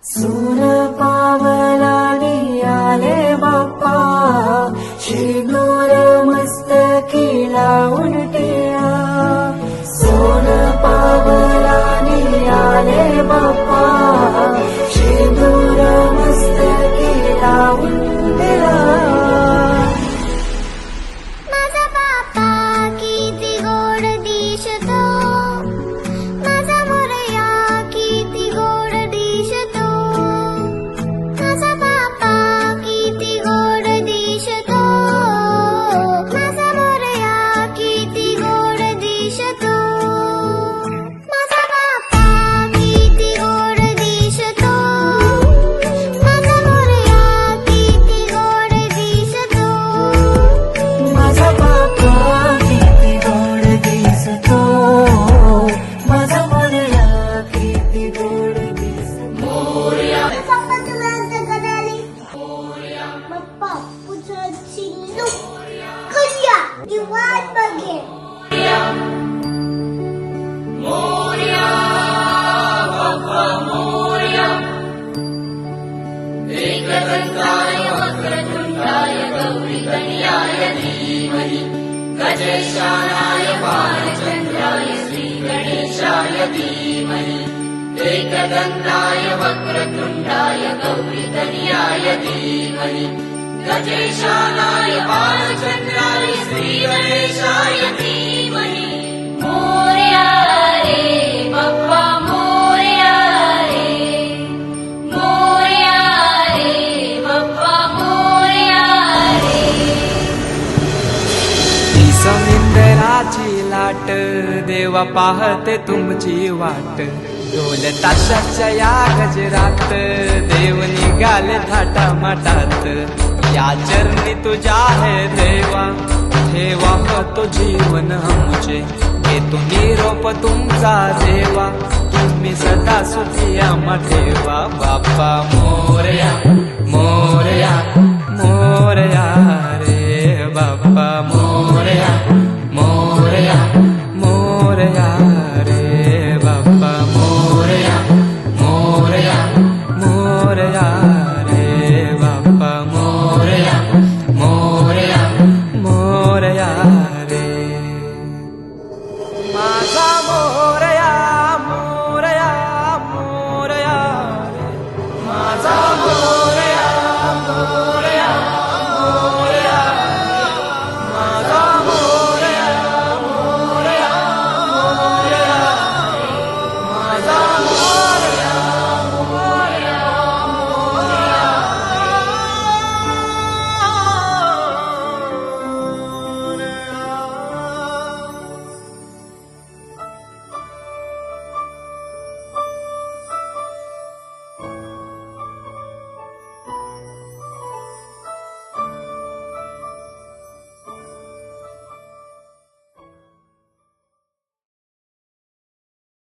सूर पावलानी आले बाप्पा, शेंदूर मस्तकी लावून टिळा. सोन पावलानी आले बाप्पा, शेंदूर मस्तकी लावून टिळा. माझा बाप्पा किती गोड दिसतो, माझा मोरया किती गोड दिसतो. माझा बाप्पा किती गोड दिसतो, माझा मोरया किती गोड दिसतो. माझा बाप्पा किती गोड दिसतो, माझा मोरया किती गोड दिसतो. माझा बाप्पा किती गोड दिसतो, माझा मोरया किती गोड दिसतो. पप्पा तुला आता कदाली पप्पा पुढचं चिंदू करूया ती वाट बघेन. गजेशानाय बालचन्द्राय श्रीगणेशाय धीमहि. एकदन्ताय वक्रतुण्डाय गौरीतनयाय धीमहि. गजेशानाय बालचन्द्राय श्रीगणेशाय धीमहि. मोरया रे बाप्पा मोरया रे, मोरया रे बाप्पा मोरया रे. समुद्राची लाट देवा पाहते तुमची वाट. ढोल ताशाच्या या गजरात देव निघाले थाटामाटात. या चरणी तुझ्या है देवा, ठेवा होतो जीवन आमचे. घेतो निरोप तुमचा देवा, तुम्ही सदा सुखी आम्हा ठेवा. बाप्पा मोरया.